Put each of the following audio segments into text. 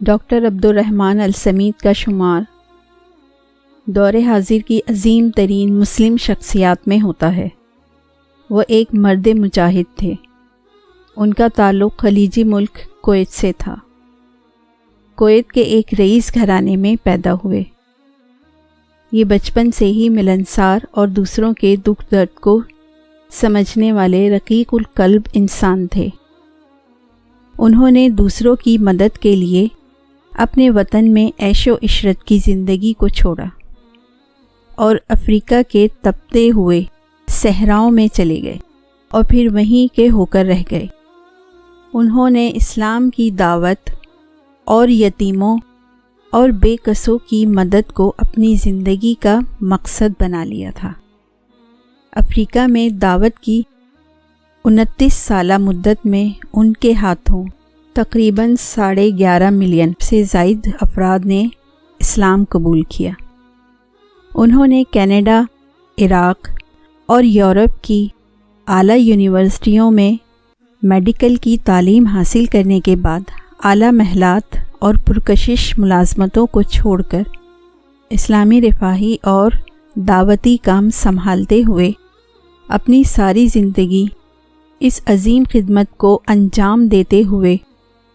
Doctor Abdul Rahman السمیت کا شمار دور حاضر کی عظیم ترین مسلم شخصیات میں ہوتا ہے۔ وہ ایک مرد مجاہد تھے۔ ان کا تعلق خلیجی ملک کویت سے تھا۔ کویت کے ایک رئیس گھرانے میں پیدا ہوئے۔ یہ بچپن سے ہی ملنسار اور دوسروں کے دکھ درد کو سمجھنے والے رقیق القلب انسان تھے۔ انہوں نے دوسروں کی مدد کے لیے اپنے وطن میں عیش و عشرت کی زندگی کو چھوڑا اور افریقہ کے تپتے ہوئے صحراؤں میں چلے گئے اور پھر وہیں کے ہو کر رہ گئے۔ انہوں نے اسلام کی دعوت اور یتیموں اور بے کسوں کی مدد کو اپنی زندگی کا مقصد بنا لیا تھا۔ افریقہ میں دعوت کی 29 سالہ مدت میں ان کے ہاتھوں تقریباً 11.5 ملین سے زائد افراد نے اسلام قبول کیا۔ انہوں نے کینیڈا، عراق اور یورپ کی اعلیٰ یونیورسٹیوں میں میڈیکل کی تعلیم حاصل کرنے کے بعد اعلیٰ محلات اور پرکشش ملازمتوں کو چھوڑ کر اسلامی رفاہی اور دعوتی کام سنبھالتے ہوئے اپنی ساری زندگی اس عظیم خدمت کو انجام دیتے ہوئے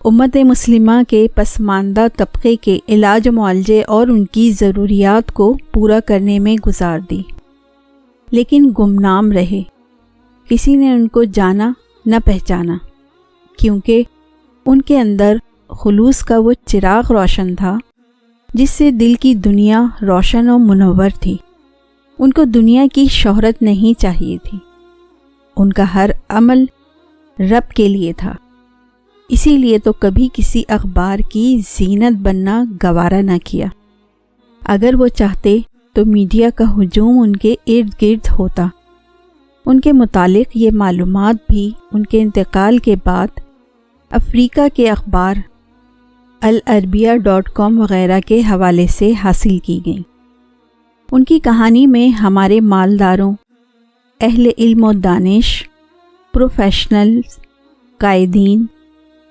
امت مسلمہ کے پسماندہ طبقے کے علاج و معالجے اور ان کی ضروریات کو پورا کرنے میں گزار دی، لیکن گمنام رہے۔ کسی نے ان کو جانا نہ پہچانا، کیونکہ ان کے اندر خلوص کا وہ چراغ روشن تھا جس سے دل کی دنیا روشن و منور تھی۔ ان کو دنیا کی شہرت نہیں چاہیے تھی، ان کا ہر عمل رب کے لیے تھا۔ اسی لیے تو کبھی کسی اخبار کی زینت بننا گوارا نہ کیا۔ اگر وہ چاہتے تو میڈیا کا ہجوم ان کے ارد گرد ہوتا۔ ان کے متعلق یہ معلومات بھی ان کے انتقال کے بعد افریقہ کے اخبار العربیہ.com وغیرہ کے حوالے سے حاصل کی گئیں۔ ان کی کہانی میں ہمارے مالداروں، اہل علم و دانش، پروفیشنلز، قائدین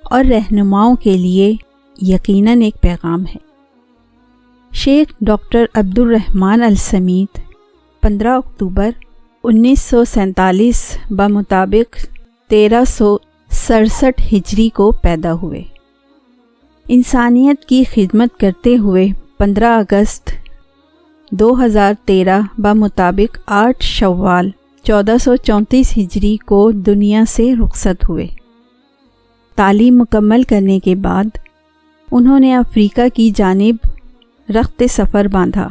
اور رہنماؤں کے لیے یقیناً ایک پیغام ہے۔ شیخ ڈاکٹر عبدالرحمن السمیت 15 اکتوبر 1947 بمطابق 1367 ہجری کو پیدا ہوئے۔ انسانیت کی خدمت کرتے ہوئے 15 اگست 2013 بمطابق 8 شوال 1434 ہجری کو دنیا سے رخصت ہوئے۔ تعلیم مکمل کرنے کے بعد انہوں نے افریقہ کی جانب رخت سفر باندھا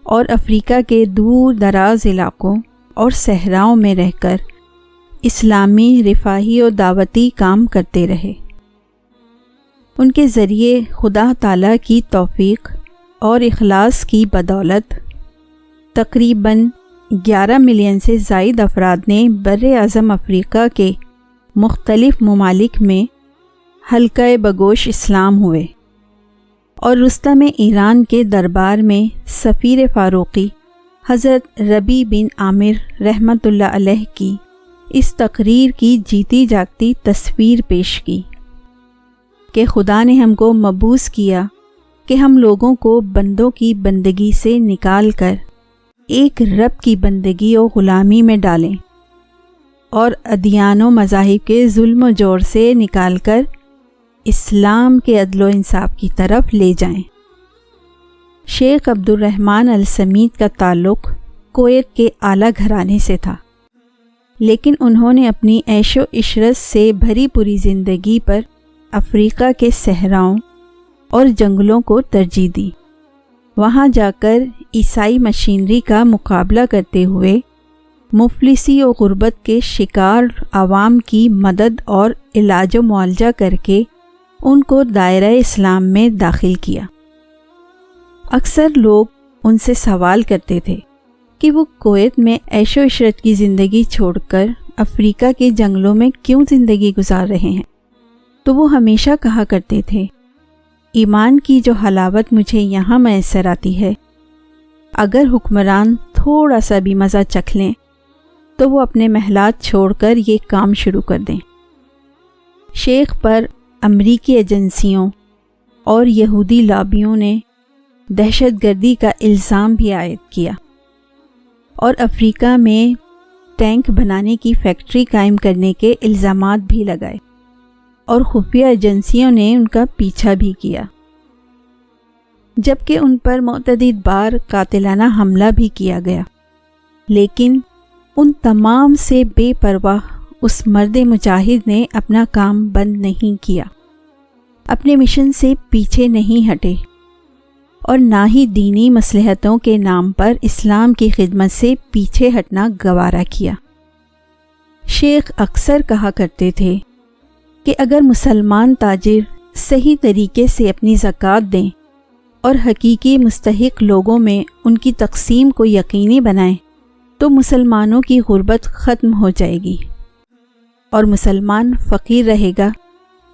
اور افریقہ کے دور دراز علاقوں اور صحراؤں میں رہ کر اسلامی رفاہی و دعوتی کام کرتے رہے۔ ان کے ذریعے خدا تعالیٰ کی توفیق اور اخلاص کی بدولت تقریباً 11 ملین سے زائد افراد نے براعظم افریقہ کے مختلف ممالک میں حلقہ بگوش اسلام ہوئے اور رستم ایران کے دربار میں سفیر فاروقی حضرت ربیع بن عامر رحمۃ اللہ علیہ کی اس تقریر کی جیتی جاگتی تصویر پیش کی کہ خدا نے ہم کو مبعوث کیا کہ ہم لوگوں کو بندوں کی بندگی سے نکال کر ایک رب کی بندگی و غلامی میں ڈالیں اور ادیان و مذاہب کے ظلم و جور سے نکال کر اسلام کے عدل و انصاف کی طرف لے جائیں۔ شیخ عبدالرحمن السمیت کا تعلق کویت کے اعلیٰ گھرانے سے تھا، لیکن انہوں نے اپنی عیش و عشرت سے بھری پوری زندگی پر افریقہ کے صحراؤں اور جنگلوں کو ترجیح دی۔ وہاں جا کر عیسائی مشینری کا مقابلہ کرتے ہوئے مفلسی و غربت کے شکار عوام کی مدد اور علاج و معالجہ کر کے ان کو دائرہ اسلام میں داخل کیا۔ اکثر لوگ ان سے سوال کرتے تھے کہ وہ کویت میں عیش و عشرت کی زندگی چھوڑ کر افریقہ کے جنگلوں میں کیوں زندگی گزار رہے ہیں، تو وہ ہمیشہ کہا کرتے تھے، ایمان کی جو حلاوت مجھے یہاں میسر آتی ہے، اگر حکمران تھوڑا سا بھی مزہ چکھ لیں تو وہ اپنے محلات چھوڑ کر یہ کام شروع کر دیں۔ شیخ پر امریکی ایجنسیوں اور یہودی لابیوں نے دہشت گردی کا الزام بھی عائد کیا اور افریقہ میں ٹینک بنانے کی فیکٹری قائم کرنے کے الزامات بھی لگائے اور خفیہ ایجنسیوں نے ان کا پیچھا بھی کیا، جبکہ ان پر متعدد بار قاتلانہ حملہ بھی کیا گیا، لیکن ان تمام سے بے پرواہ اس مرد مجاہد نے اپنا کام بند نہیں کیا، اپنے مشن سے پیچھے نہیں ہٹے اور نہ ہی دینی مصلحتوں کے نام پر اسلام کی خدمت سے پیچھے ہٹنا گوارا کیا۔ شیخ اکثر کہا کرتے تھے کہ اگر مسلمان تاجر صحیح طریقے سے اپنی زکوٰۃ دیں اور حقیقی مستحق لوگوں میں ان کی تقسیم کو یقینی بنائیں تو مسلمانوں کی غربت ختم ہو جائے گی اور مسلمان فقیر رہے گا،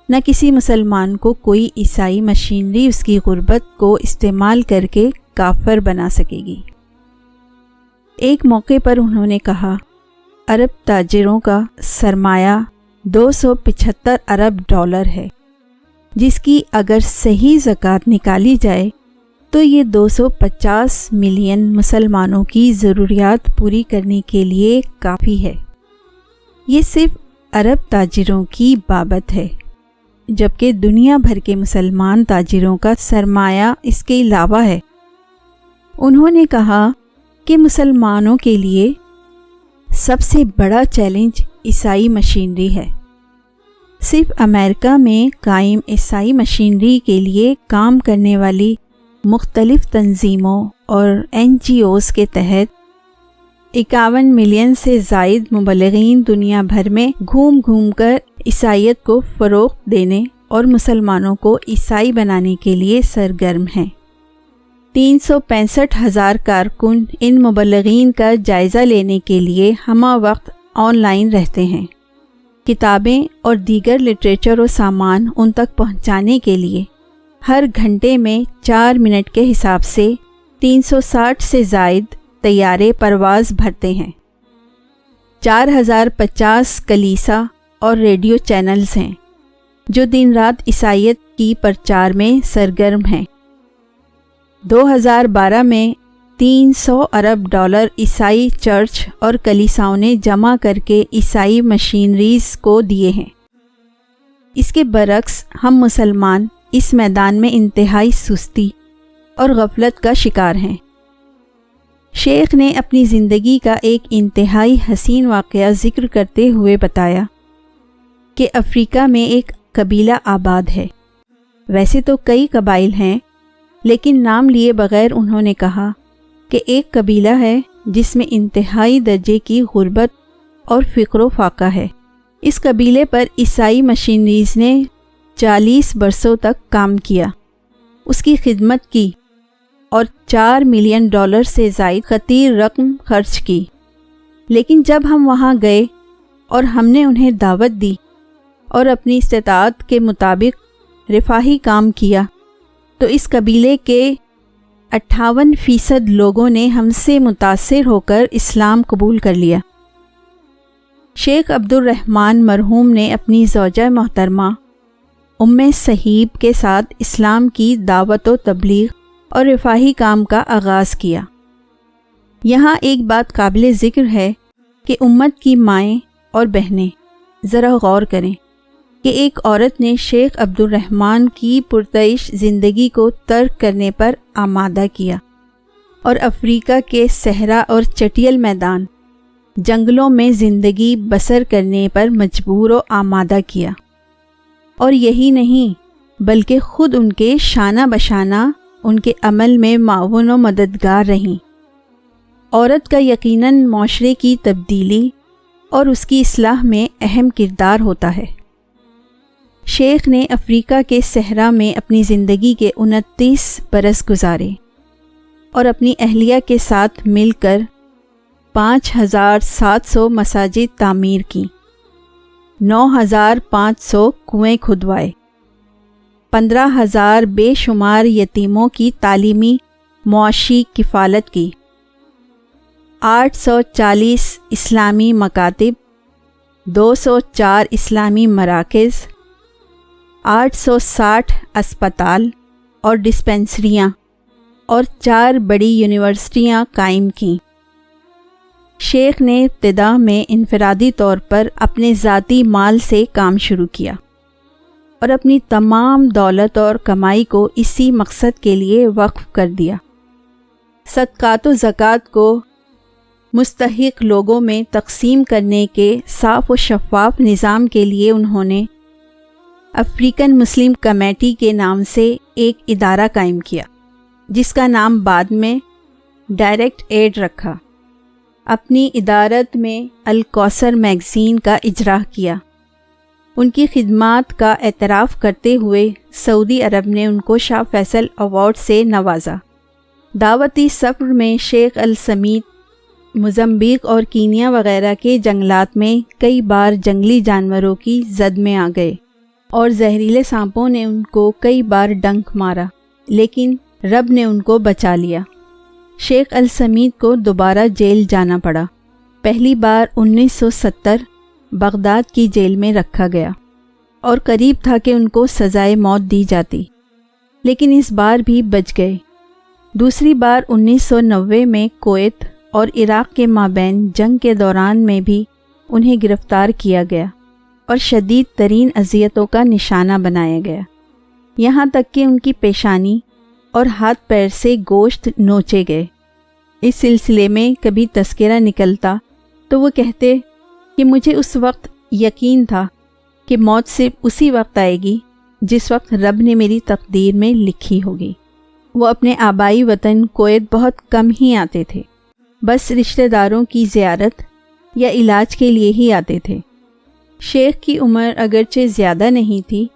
نہ کسی مسلمان کو کوئی عیسائی مشینری اس کی غربت کو استعمال کر کے کافر بنا سکے گی۔ ایک موقع پر انہوں نے کہا، عرب تاجروں کا سرمایہ 275 ارب ڈالر ہے، جس کی اگر صحیح زکوٰۃ نکالی جائے تو یہ 250 ملین مسلمانوں کی ضروریات پوری کرنے کے لیے کافی ہے۔ یہ صرف عرب تاجروں کی بابت ہے، جبکہ دنیا بھر کے مسلمان تاجروں کا سرمایہ اس کے علاوہ ہے۔ انہوں نے کہا کہ مسلمانوں کے لیے سب سے بڑا چیلنج عیسائی مشینری ہے۔ صرف امریکہ میں قائم عیسائی مشینری کے لیے کام کرنے والی مختلف تنظیموں اور NGOs کے تحت 51 ملین سے زائد مبلغین دنیا بھر میں گھوم گھوم کر عیسائیت کو فروغ دینے اور مسلمانوں کو عیسائی بنانے کے لیے سرگرم ہیں۔ 365,000 کارکن ان مبلغین کا جائزہ لینے کے لیے ہمہ وقت آن لائن رہتے ہیں۔ کتابیں اور دیگر لٹریچر و سامان ان تک پہنچانے کے لیے ہر گھنٹے میں 4 منٹ کے حساب سے 360 سے زائد طیارے پرواز بھرتے ہیں۔ 4050 کلیسا اور ریڈیو چینلز ہیں جو دن رات عیسائیت کی پرچار میں سرگرم ہیں۔ 2012 میں 300 ارب ڈالر عیسائی چرچ اور کلیساؤں نے جمع کر کے عیسائی مشینریز کو دیے ہیں۔ اس کے برعکس ہم مسلمان اس میدان میں انتہائی سستی اور غفلت کا شکار ہیں۔ شیخ نے اپنی زندگی کا ایک انتہائی حسین واقعہ ذکر کرتے ہوئے بتایا کہ افریقہ میں ایک قبیلہ آباد ہے۔ ویسے تو کئی قبائل ہیں، لیکن نام لیے بغیر انہوں نے کہا کہ ایک قبیلہ ہے جس میں انتہائی درجے کی غربت اور فقر و فاقہ ہے۔ اس قبیلے پر عیسائی مشینریز نے 40 برسوں تک کام کیا، اس کی خدمت کی اور 4 ملین ڈالر سے زائد خطیر رقم خرچ کی۔ لیکن جب ہم وہاں گئے اور ہم نے انہیں دعوت دی اور اپنی استطاعت کے مطابق رفاہی کام کیا تو اس قبیلے کے 58% لوگوں نے ہم سے متاثر ہو کر اسلام قبول کر لیا۔ شیخ عبدالرحمن مرحوم نے اپنی زوجہ محترمہ ام صہیب کے ساتھ اسلام کی دعوت و تبلیغ اور رفاہی کام کا آغاز کیا۔ یہاں ایک بات قابل ذکر ہے کہ امت کی مائیں اور بہنیں ذرا غور کریں کہ ایک عورت نے شیخ عبدالرحمن کی پرتعیش زندگی کو ترک کرنے پر آمادہ کیا اور افریقہ کے صحرا اور چٹیل میدان، جنگلوں میں زندگی بسر کرنے پر مجبور و آمادہ کیا۔ اور یہی نہیں بلکہ خود ان کے شانہ بشانہ ان کے عمل میں معاون و مددگار رہیں۔ عورت کا یقیناً معاشرے کی تبدیلی اور اس کی اصلاح میں اہم کردار ہوتا ہے۔ شیخ نے افریقہ کے صحرا میں اپنی زندگی کے 29 برس گزارے اور اپنی اہلیہ کے ساتھ مل کر 5700 مساجد تعمیر کی، 9500 کنویں کھدوائے، 15,000 بے شمار یتیموں کی تعلیمی معاشی کفالت کی، 840 اسلامی مکاتب، 204 اسلامی مراکز، 860 اسپتال اور ڈسپنسریاں اور 4 بڑی یونیورسٹیاں قائم کیں۔ شیخ نے ابتدا میں انفرادی طور پر اپنے ذاتی مال سے کام شروع کیا اور اپنی تمام دولت اور کمائی کو اسی مقصد کے لیے وقف کر دیا۔ صدقات و زکوٰۃ کو مستحق لوگوں میں تقسیم کرنے کے صاف و شفاف نظام کے لیے انہوں نے افریقن مسلم کمیٹی کے نام سے ایک ادارہ قائم کیا، جس کا نام بعد میں ڈائریکٹ ایڈ رکھا۔ اپنی ادارت میں الکوثر میگزین کا اجراء کیا۔ ان کی خدمات کا اعتراف کرتے ہوئے سعودی عرب نے ان کو شاہ فیصل ایوارڈ سے نوازا۔ دعوتی سفر میں شیخ السمیت موزمبیق اور کینیا وغیرہ کے جنگلات میں کئی بار جنگلی جانوروں کی زد میں آ گئے اور زہریلے سانپوں نے ان کو کئی بار ڈنک مارا، لیکن رب نے ان کو بچا لیا۔ شیخ السمیت کو دوبارہ جیل جانا پڑا۔ پہلی بار 1970 بغداد کی جیل میں رکھا گیا اور قریب تھا کہ ان کو سزائے موت دی جاتی، لیکن اس بار بھی بچ گئے۔ دوسری بار 1990 میں کویت اور عراق کے مابین جنگ کے دوران میں بھی انہیں گرفتار کیا گیا اور شدید ترین اذیتوں کا نشانہ بنایا گیا، یہاں تک کہ ان کی پیشانی اور ہاتھ پیر سے گوشت نوچے گئے۔ اس سلسلے میں کبھی تذکرہ نکلتا تو وہ کہتے کہ مجھے اس وقت یقین تھا کہ موت صرف اسی وقت آئے گی جس وقت رب نے میری تقدیر میں لکھی ہوگی۔ وہ اپنے آبائی وطن کویت بہت کم ہی آتے تھے، بس رشتہ داروں کی زیارت یا علاج کے لیے ہی آتے تھے۔ شیخ کی عمر اگرچہ زیادہ نہیں تھی،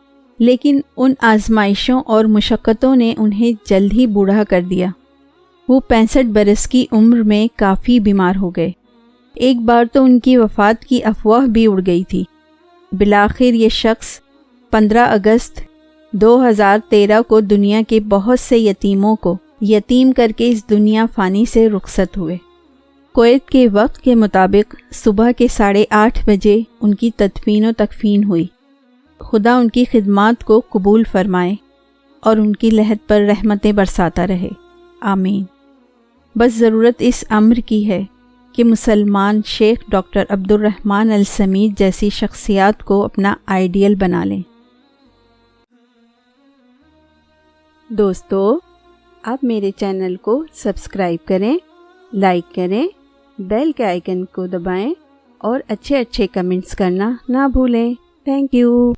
لیکن ان آزمائشوں اور مشقتوں نے انہیں جلد ہی بوڑھا کر دیا۔ وہ 65 برس کی عمر میں کافی بیمار ہو گئے۔ ایک بار تو ان کی وفات کی افواہ بھی اڑ گئی تھی۔ بالآخر یہ شخص 15 اگست 2013 کو دنیا کے بہت سے یتیموں کو یتیم کر کے اس دنیا فانی سے رخصت ہوئے۔ کویت کے وقت کے مطابق صبح کے 8:30 بجے ان کی تدفین و تکفین ہوئی۔ خدا ان کی خدمات کو قبول فرمائے اور ان کی لہد پر رحمتیں برساتا رہے، آمین۔ بس ضرورت اس امر کی ہے کہ مسلمان شیخ ڈاکٹر عبدالرحمن السمیت جیسی شخصیات کو اپنا آئیڈیل بنا لیں۔ دوستو، آپ میرے چینل کو سبسکرائب کریں، لائک کریں، بیل کے آئیکن کو دبائیں اور اچھے کمنٹس کرنا نہ بھولیں۔ Thank you.